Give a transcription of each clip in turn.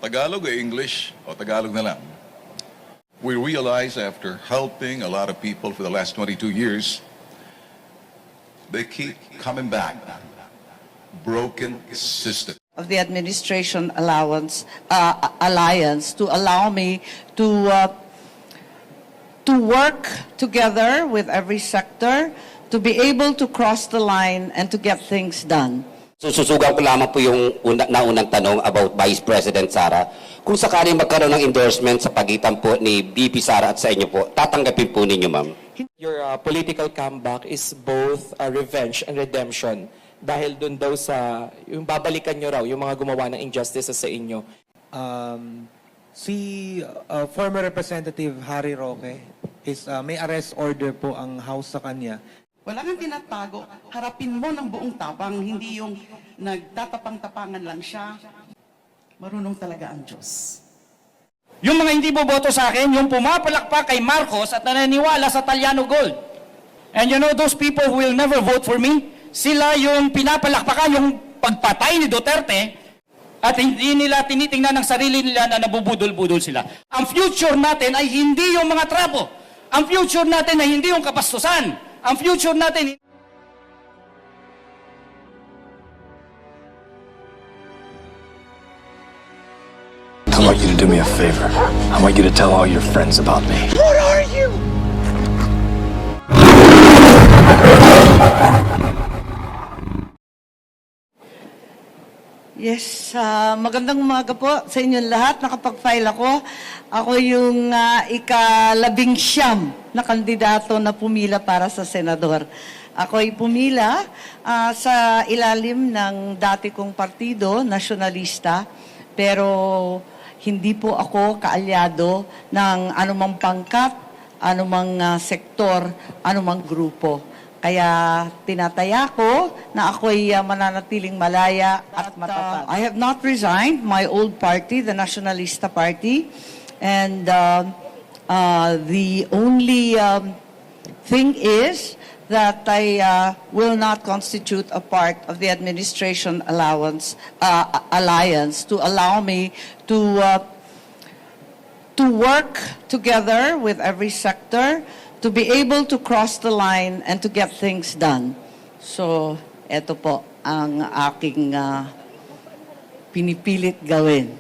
Tagalog or English? O Tagalog na lang. We realize after helping a lot of people for the last 22 years, they keep coming back. Broken system. Of the administration alliance to allow me to work together with every sector to be able to cross the line and to get things done. Sususugan ko lamang po yung naunang tanong about Vice President Sara. Kung sakaling magkaroon ng endorsement sa pagitan po ni VP Sara at sa inyo po, tatanggapin po ninyo, ma'am? Your political comeback is both revenge and redemption. Dahil dun daw sa, yung babalikan nyo raw, yung mga gumawa ng injustice sa inyo. Si former Representative Harry Roque, may arrest order po ang House sa kanya. Wala kang tinatago. Harapin mo ng buong tapang, hindi yung nagtatapang-tapangan lang siya. Marunong talaga ang Diyos. Yung mga hindi boboto sa akin, yung pumapalakpak kay Marcos at nananiwala sa Taliano Gold. And you know those people who will never vote for me? Sila yung pinapalakpakan yung pagpatay ni Duterte at hindi nila tinitingnan ng sarili nila na nabubudol-budol sila. Ang future natin ay hindi yung mga trapo. Ang future natin ay hindi yung kapastusan. Ang future natin... I want you to do me a favor. I want you to tell all your friends about me. What are you? Yes, magandang umaga po sa inyong lahat. Nakapag-file ako. Ako yung ika-19 na kandidato na pumila para sa senador. Ako ay pumila sa ilalim ng dati kong partido, nasyonalista, pero hindi po ako kaalyado ng anumang pangkat, anumang sektor, anumang grupo. Kaya tinataya ko na ako'y mananatiling malaya at matatag. I have not resigned my old party, the Nationalista Party. And the only thing is that I will not constitute a part of the administration alliance to allow me to work together with every sector to be able to cross the line and to get things done. So, eto po ang aking pinipilit gawin.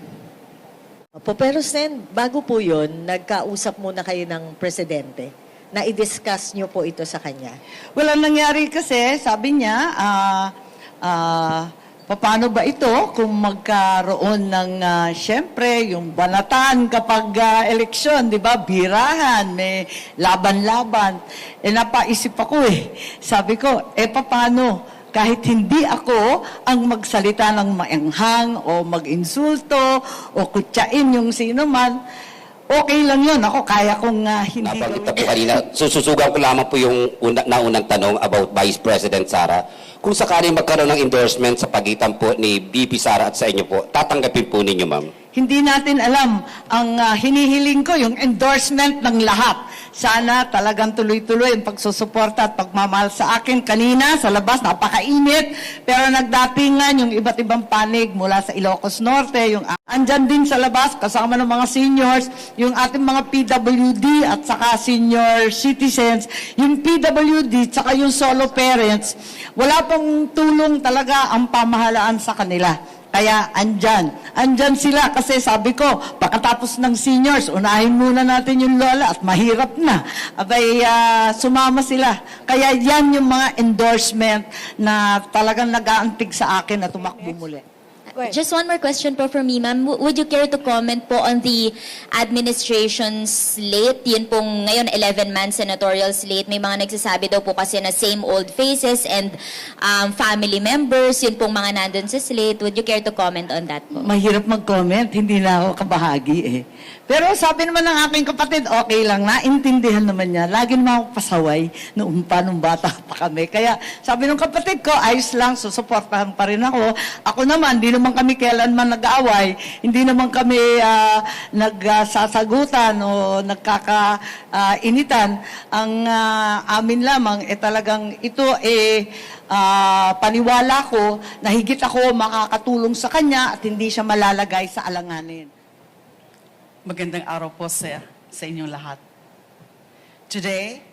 Pero Sen, bago po yun, nagkausap muna kayo ng presidente na i-discuss nyo po ito sa kanya. Well, ang nangyari kasi, sabi niya, paano ba ito kung magkaroon ng, siyempre, yung banatan kapag eleksyon, di ba? Birahan, may laban-laban. Napaisip ako Sabi ko, paano? Kahit hindi ako ang magsalita ng maanghang o mag-insulto o kutsain yung sino man, okay lang yun. Ako, kaya kong hindi Nabanggit na po kanina. Sususugan ko lamang po yung naunang tanong about Vice President Sara. Kung sakaling magkaroon ng endorsement sa pagitan po ni VP Sara at sa inyo po, tatanggapin po ninyo, ma'am? Hindi natin alam. Ang hinihiling ko, yung endorsement ng lahat. Sana talagang tuloy-tuloy ang pagsusuporta at pagmamahal sa akin. Kanina, sa labas, napakainit. Pero nagdatingan yung iba't ibang panig mula sa Ilocos Norte. Yung andyan din sa labas, kasama ng mga seniors, yung ating mga PWD at saka senior citizens. Yung PWD, saka yung solo parents, wala pong tulong talaga ang pamahalaan sa kanila. Kaya andyan sila kasi sabi ko, pagkatapos ng seniors, unahin muna natin yung lola at mahirap na. Abay, sumama sila. Kaya yan yung mga endorsement na talagang nag-aantig sa akin na tumakbo muli. Just one more question po from me, ma'am. Would you care to comment po on the administration's slate? Yun pong ngayon 11-man senatorial slate. May mga nagsasabi daw po kasi na same old faces and family members. Yun pong mga nandun sa slate. Would you care to comment on that po? Mahirap mag-comment. Hindi na ako kabahagi Pero sabi naman ng aking kapatid, okay lang, naintindihan naman niya. Lagi naman ako pasaway nung bata pa kami. Kaya sabi ng kapatid ko, ayos lang, susuportahan pa rin ako. Ako naman, hindi naman kami kailanman nag-aaway. Hindi naman kami nagsasagutan o nagkakainitan. Ang amin lamang, talagang ito paniwala ko na higit ako makakatulong sa kanya at hindi siya malalagay sa alanganin. Magandang araw po sa inyong lahat. Today,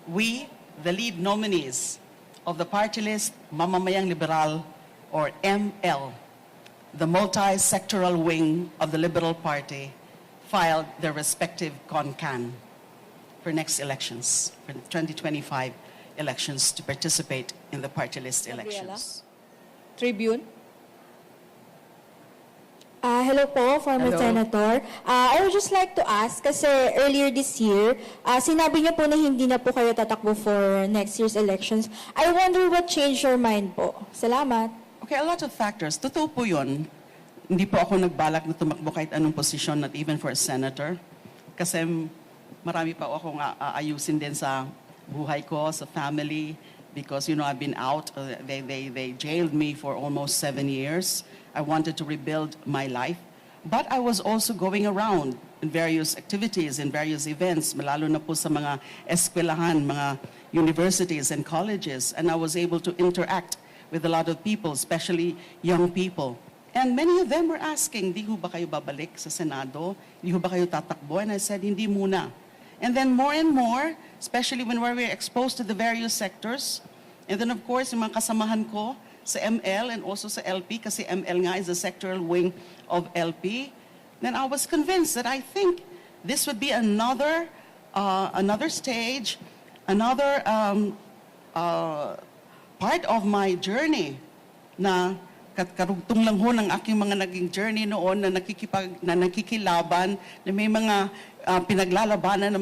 we, the lead nominees of the party list Mamamayang Liberal, or ML, the multi-sectoral wing of the Liberal Party, filed their respective CONCAN for next elections, for the 2025 elections, to participate in the party list elections. Tribune. Hello po, former Hello. Senator. I would just like to ask, kasi earlier this year, sinabi niyo po na hindi na po kayo tatakbo for next year's elections. I wonder what changed your mind po. Salamat. Okay, a lot of factors. Totoo po yun. Hindi po ako nagbalak na tumakbo kahit anong posisyon, not even for a senator. Kasi marami pa akong aayusin din sa buhay ko, sa family. Because, you know, I've been out. They jailed me for almost 7 years. I wanted to rebuild my life. But I was also going around in various activities, in various events, lalo na po sa mga eskwelahan, mga universities and colleges. And I was able to interact with a lot of people, especially young people. And many of them were asking, di ho ba kayo babalik sa Senado? Di ho ba kayo tatakbo? And I said, hindi muna. And then more and more, especially when we were exposed to the various sectors, and then of course, yung mga kasamahan ko sa ML and also sa LP, kasi ML nga is the sectoral wing of LP, then I was convinced that I think this would be another stage, another part of my journey na karugtong lang ho ng aking mga naging journey noon na nakikilaban, na may mga pinaglalaban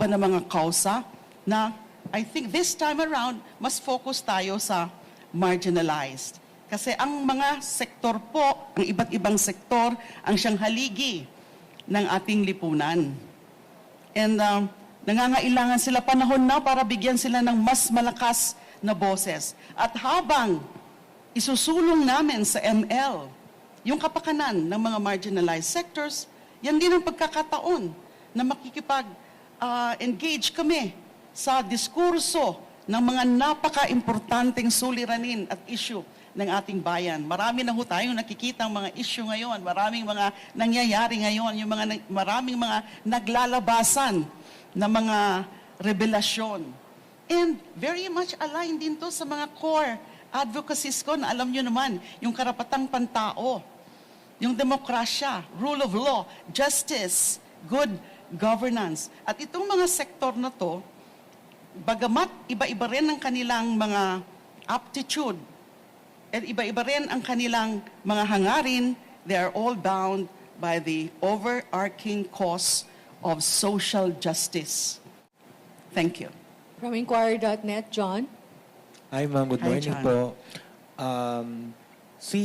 ng mga kausa, na I think this time around, mas focus tayo sa marginalized. Kasi ang mga sektor po, ang iba't ibang sektor, ang siyang haligi ng ating lipunan. And nangangailangan sila panahon na para bigyan sila ng mas malakas na boses. At habang isusulong namin sa ML yung kapakanan ng mga marginalized sectors, yan din ang pagkakataon na makikipag-engage kami sa diskurso ng mga napaka-importanteng suliranin at issue ng ating bayan. Marami na ho tayong nakikitang mga issue ngayon, maraming mga nangyayari ngayon, maraming mga naglalabasan na mga revelasyon. And very much aligned din to sa mga core advocacies ko na alam nyo naman, yung karapatang pantao, yung demokrasya, rule of law, justice, good governance. At itong mga sektor na to, bagamat iba-iba rin ang kanilang mga aptitude at iba-iba rin ang kanilang mga hangarin, they are all bound by the overarching cause of social justice. Thank you. From Inquirer.net, John. Hi ma'am, good Hi, morning John. po. Si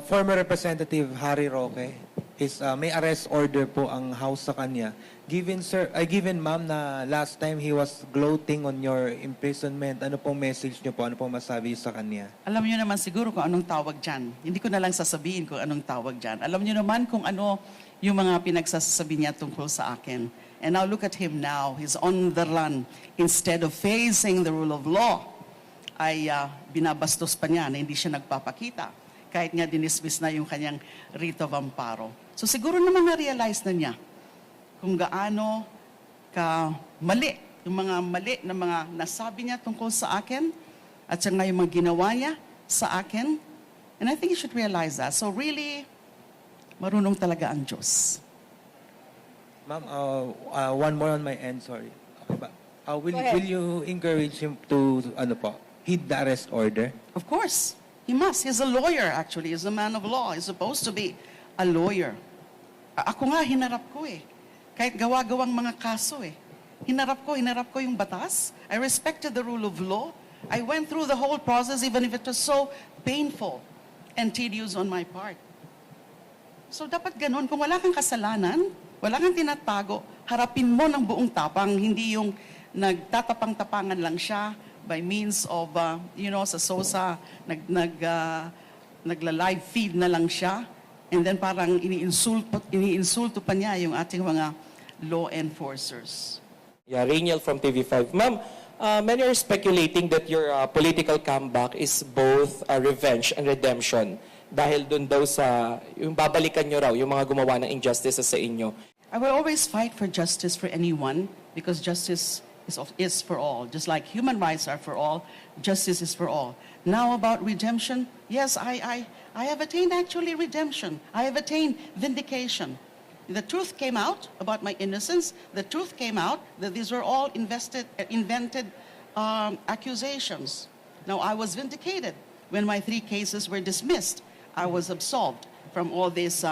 former Representative Harry Roque, may arrest order po ang House sa kanya. Given ma'am na last time he was gloating on your imprisonment, ano pong message niyo po? Ano pong masabi sa kanya? Alam niyo naman siguro kung anong tawag dyan. Hindi ko na lang sasabihin kung anong tawag dyan. Alam niyo naman kung ano yung mga pinagsasabi niya tungkol sa akin. And now look at him now. He's on the run. Instead of facing the rule of law, ay binabastos pa niya na hindi siya nagpapakita. Kahit nga dinismiss na yung kanyang writ of amparo. So siguro naman na-realize na niya kung gaano ka mali, yung mga mali na mga nasabi niya tungkol sa akin, at saka yung mga ginawa niya sa akin. And I think you should realize that. So really, marunong talaga ang Diyos. Ma'am, one more on my end, sorry. Okay ba? Go ahead. Will you encourage him to, heed the arrest order? Of course, he must. He's a lawyer, actually. He's a man of law. He's supposed to be a lawyer. Ako nga, hinarap ko eh. Kahit gawa-gawang mga kaso eh. Hinarap ko yung batas. I respected the rule of law. I went through the whole process, even if it was so painful and tedious on my part. So dapat ganun. Kung wala kang kasalanan, wala kang tinatago, harapin mo ng buong tapang, hindi yung nagtatapang-tapangan lang siya by means of, sa SOSA, nagla-live feed na lang siya, and then parang iniinsulto pa niya yung ating mga law enforcers. Yeah, Rainiel from TV5. Ma'am, Many are speculating that your political comeback is both revenge and redemption dahil dun daw sa yung babalikan nyo raw yung mga gumawa ng injustices sa inyo. I will always fight for justice for anyone because justice is for all. Just like human rights are for all, justice is for all. Now about redemption, yes, I have attained actually redemption. I have attained vindication. The truth came out about my innocence. The truth came out that these were all invented accusations. Now, I was vindicated when my 3 cases were dismissed. I was absolved from all these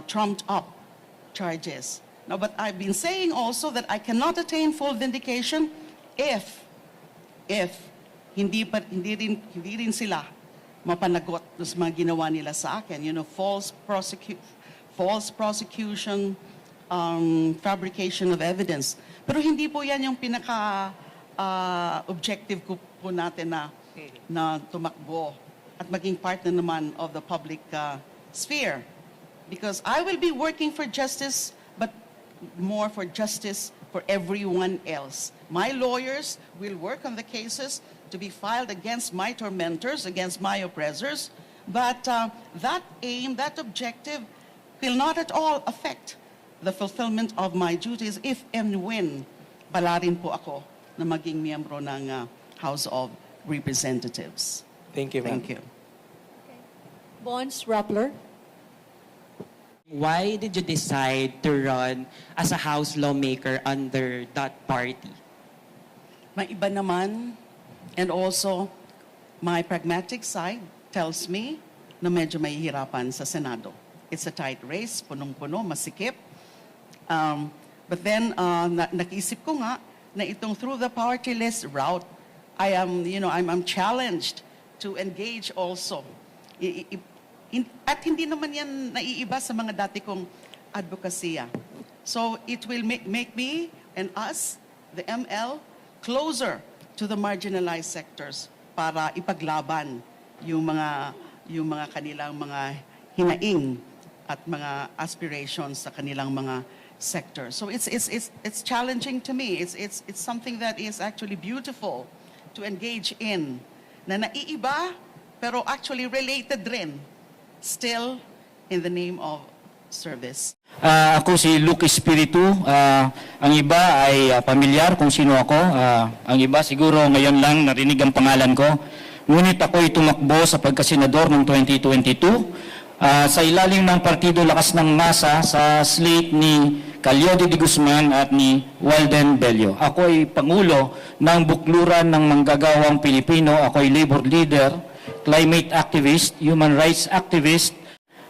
trumped-up charges. Now, but I've been saying also that I cannot attain full vindication if hindi rin sila mapanagot sa mga ginawa nila sa akin. You know, false prosecution, fabrication of evidence. Pero hindi po yan yung pinaka-objective po natin na tumakbo at maging part na naman of the public sphere. Because I will be working for justice, but more for justice for everyone else. My lawyers will work on the cases to be filed against my tormentors, against my oppressors, but that aim, that objective, will not at all affect the fulfillment of my duties if and when balarin po ako na maging miyembro ng House of Representatives. Thank you, ma'am. Thank you. Bons Rappler. Why did you decide to run as a House lawmaker under that party? May iba naman, and also my pragmatic side tells me na medyo mahihirapan sa Senado. It's a tight race, punong-puno, masikip. But then, nakiisip ko nga na itong through the party list route, I'm challenged to engage also. At hindi naman yan naiiba sa mga dati kong advokasya. So it will make me and us, the ML, closer to the marginalized sectors para ipaglaban yung mga kanilang mga hinaing at mga aspirations sa kanilang mga sectors. So it's challenging to me. It's something that is actually beautiful to engage in. Na naiiba pero actually related rin. Still in the name of service. Ako si Luke Espiritu. Ang iba ay pamilyar kung sino ako. Ang iba siguro ngayon lang narinig ang pangalan ko. Ngunit ako'y tumakbo sa pagkasenador noong 2022 sa ilalim ng Partido Lakas ng Masa sa slate ni Calio de Guzman at ni Walden Bello. Ako ay pangulo ng bukluran ng manggagawang Pilipino. Ako ay labor leader, climate activist, human rights activist,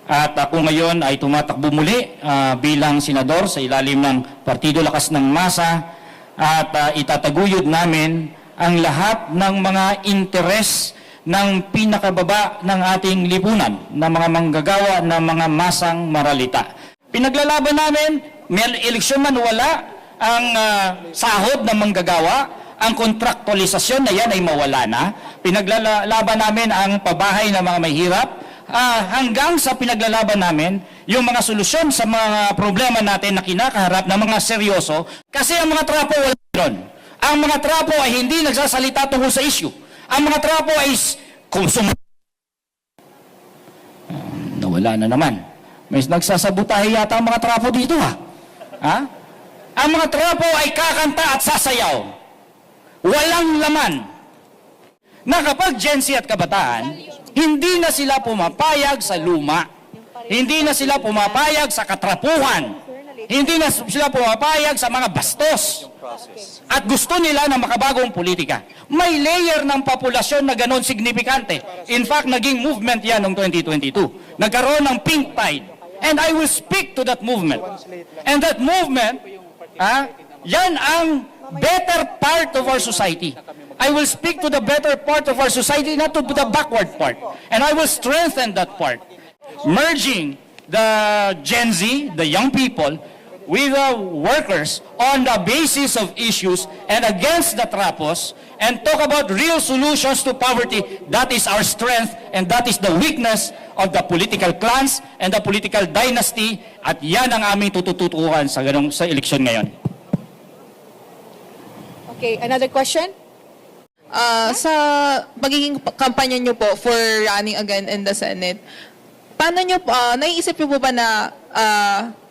at ako ngayon ay tumatakbo muli bilang senador sa ilalim ng Partido Lakas ng Masa at itataguyod namin ang lahat ng mga interes ng pinakababa ng ating lipunan, ng mga manggagawa, ng mga masang maralita. Pinaglalaban namin, may eleksyon man wala, ang sahod ng manggagawa, ang kontraktualisasyon na yan ay mawala na. Pinaglalaban namin ang pabahay ng mga mahirap, hanggang sa pinaglalaban namin yung mga solusyon sa mga problema natin na kinakaharap ng mga seryoso, kasi ang mga trapo wala doon. Ang mga trapo ay hindi nagsasalita tungkol sa issue. Ang mga trapo ay nawala na naman. May nagsasabutahe yata ang mga trapo dito ha? Ang mga trapo ay kakanta at sasayaw. Walang laman. Na kapag Gen Z at kabataan, hindi na sila pumapayag sa luma. Hindi na sila pumapayag sa katrapuhan. Hindi na sila pumapayag sa mga bastos. At gusto nila ng makabagong politika. May layer ng populasyon na ganon signifikante. In fact, naging movement yan noong 2022. Nagkaroon ng pink tide. And I will speak to that movement. And that movement, yan ang better part of our society. I will speak to the better part of our society, not to the backward part. And I will strengthen that part. Merging the Gen Z, the young people, with the workers on the basis of issues and against the trapos, and talk about real solutions to poverty. That is our strength, and that is the weakness of the political clans and the political dynasty, at yan ang aming tutututukan sa eleksyon ngayon. Okay, another question? Sa magiging kampanya nyo po for running again in the Senate, paano nyo po, naiisip nyo po ba na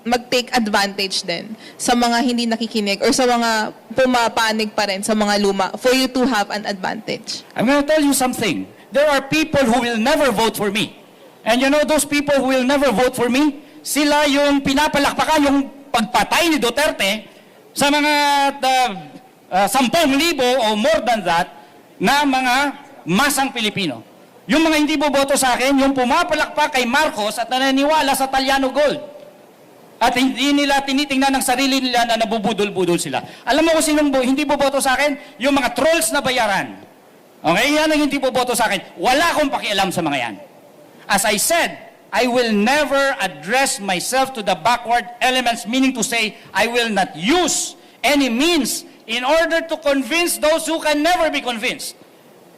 mag-take advantage din sa mga hindi nakikinig or sa mga pumapanig pa rin sa mga luma for you to have an advantage? I'm going to tell you something. There are people who will never vote for me. And you know those people who will never vote for me? Sila yung pinapalakpakan yung pagpatay ni Duterte sa mga 10,000 o more than that na mga masang Pilipino. Yung mga hindi boboto sa akin, yung pumapalakpak kay Marcos at naniniwala sa Taliano Gold. At hindi nila tinitingnan ng sarili nila na nabubudol-budol sila. Alam mo kung sinong hindi boboto sa akin? Yung mga trolls na bayaran. Okay, yan ang hindi boboto sa akin. Wala akong pakialam sa mga yan. As I said, I will never address myself to the backward elements, meaning to say, I will not use any means in order to convince those who can never be convinced.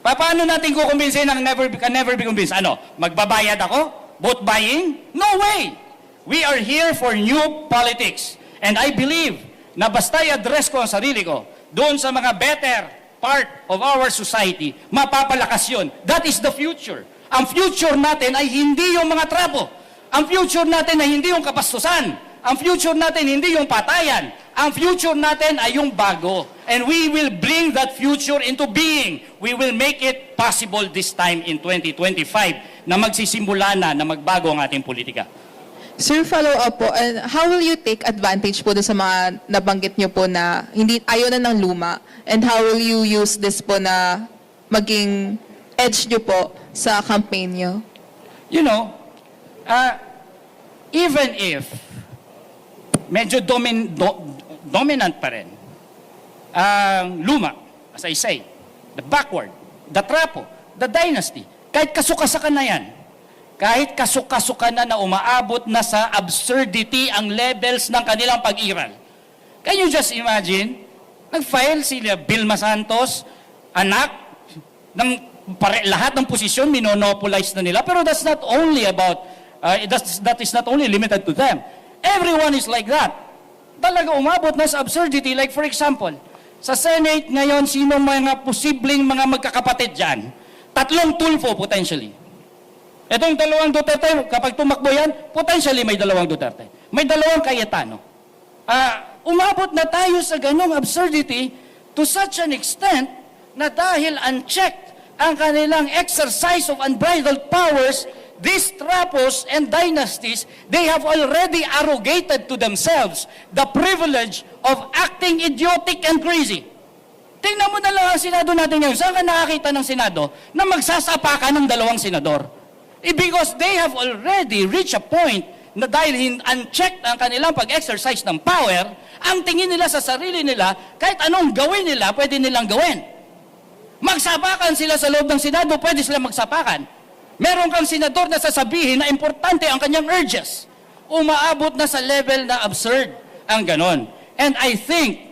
Paano natin kukumbinsin ang can never be convinced? Ano? Magbabayad ako? Vote buying? No way! We are here for new politics. And I believe na basta i-address ko ang sarili ko doon sa mga better part of our society, mapapalakas yun. That is the future. Ang future natin ay hindi yung mga trapo. Ang future natin ay hindi yung kapastusan. Ang future natin hindi yung patayan. Ang future natin ay yung bago. And we will bring that future into being. We will make it possible this time in 2025 na magsisimula na magbago ang ating politika. Sir, follow up po, and how will you take advantage po sa mga nabanggit nyo po na ayaw na ng luma? And how will you use this po na maging edge nyo po sa campaign nyo? You know, even if medyo dominant pa rin ang luma, as I say, the backward, the trapo, the dynasty, kahit kasukasakan na yan, kahit kasukasukan na umaabot na sa absurdity ang levels ng kanilang pag-iral. Can you just imagine, nag-file sila Vilma Santos, anak, ng lahat ng posisyon, minonopolize na nila, pero that's not only about, that is not only limited to them. Everyone is like that. Talaga umabot na sa absurdity. Like for example, sa Senate ngayon, sino mga posibleng mga magkakapatid dyan? 3 Tulfo potentially. Itong 2 Duterte, kapag tumakbo yan, potentially may 2 Duterte. May 2 Cayetano. Umabot na tayo sa ganong absurdity to such an extent na dahil unchecked ang kanilang exercise of unbridled powers, these trapos and dynasties, they have already arrogated to themselves the privilege of acting idiotic and crazy. Tingnan mo na lang ang Senado natin ngayon. Saan ka nakakita ng Senado na magsasapakan ng 2 senador? Because they have already reached a point na dahil unchecked ang kanilang pag-exercise ng power, ang tingin nila sa sarili nila, kahit anong gawin nila, pwede nilang gawin. Magsapakan sila sa loob ng Senado, pwede sila magsapakan. Meron kang senador na sasabihin na importante ang kanyang urges. Umaabot na sa level na absurd ang ganon. And I think,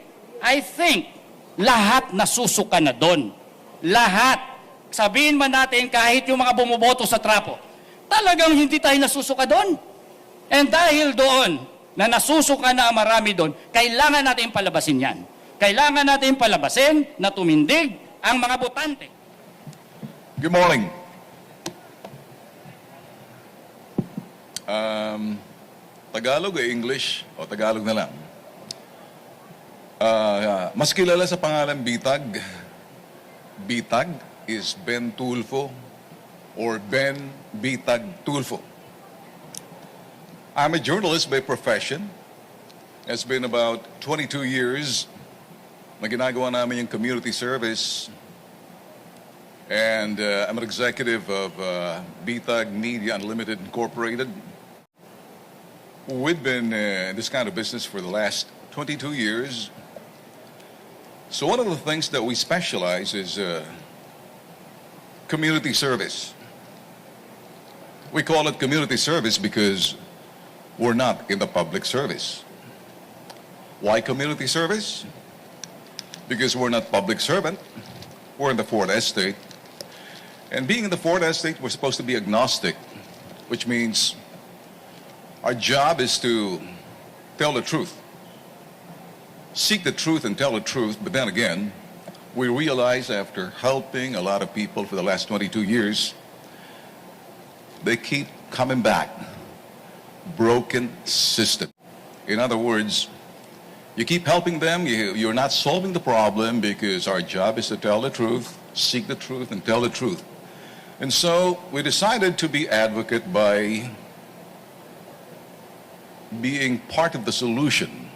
lahat nasusuka na doon. Lahat. Sabihin man natin kahit yung mga bumuboto sa trapo, talagang hindi tayo nasusuka doon. And dahil doon, na nasusuka na marami doon, kailangan natin palabasin yan. Kailangan natin palabasin na tumindig ang mga botante. Good morning. Tagalog o English? O Tagalog na lang. Mas kilala sa pangalan Bitag. Bitag is Ben Tulfo or Ben Bitag Tulfo. I'm a journalist by profession. It's been about 22 years na ginagawa namin yung community service. And I'm an executive of Bitag Media Unlimited Incorporated. We've been in this kind of business for the last 22 years. So one of the things that we specialize is community service. We call it community service because we're not in the public service. Why community service? Because we're not public servant. We're in the Fourth Estate. And being in the Fourth Estate, we're supposed to be agnostic, which means our job is to tell the truth. Seek the truth and tell the truth, but then again, we realize after helping a lot of people for the last 22 years, they keep coming back. Broken system. In other words, you keep helping them, you're not solving the problem because our job is to tell the truth, seek the truth, and tell the truth. And so we decided to be advocate by being part of the solution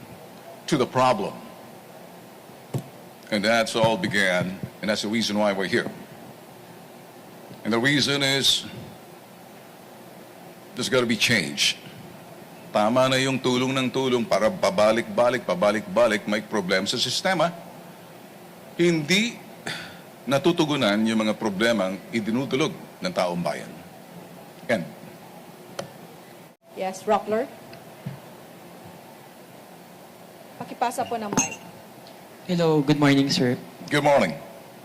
to the problem. And that's all began, and that's the reason why we're here. And the reason is there's got to be change. Tama na yung tulong ng tulong para pabalik-balik, may problema sa sistema. Hindi natutugunan yung mga problemang idinudulog ng taong bayan. Ken. Yes, Rockler. Pakipasa po ng mic. Hello, good morning, sir. Good morning.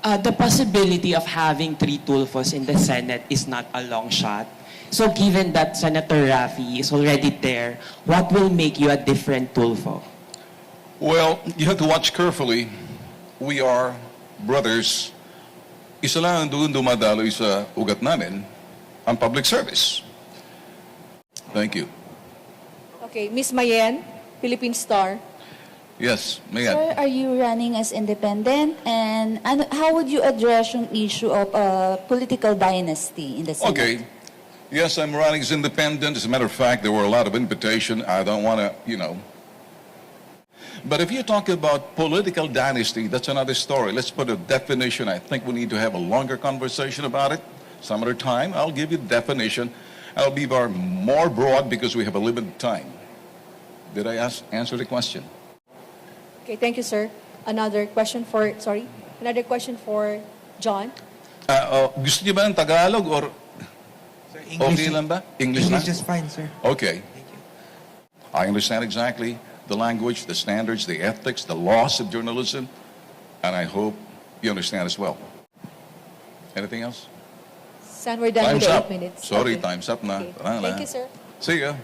The possibility of having 3 Tulfos in the Senate is not a long shot. So given that Senator Raffy is already there, what will make you a different Tulfo? Well, you have to watch carefully. We are brothers. Isa lang doon dumadaloy sa ugat namin, ang public service. Thank you. Okay, Miss Mayen, Philippine Star. Yes, Mayan. Sir, are you running as independent? And how would you address yung issue of political dynasty in the Senate? Okay. Yes, I'm running as independent. As a matter of fact, there were a lot of invitation. I don't want to, But if you talk about political dynasty, that's another story. Let's put a definition. I think we need to have a longer conversation about it. Some other time, I'll give you the definition. I'll be more broad because we have a limited time. Did I answer the question? Okay, thank you, sir. Another question for John. Gusto niyo ba ng Tagalog or English, okay lang ba? English na? English is fine, sir. Okay. I understand exactly the language, the standards, the ethics, the laws of journalism, and I hope you understand as well. Anything else? San, we're done with Time's the up. 8 minutes. Sorry, Okay. time's up na. Okay. Tara na. Thank you, sir. See ya.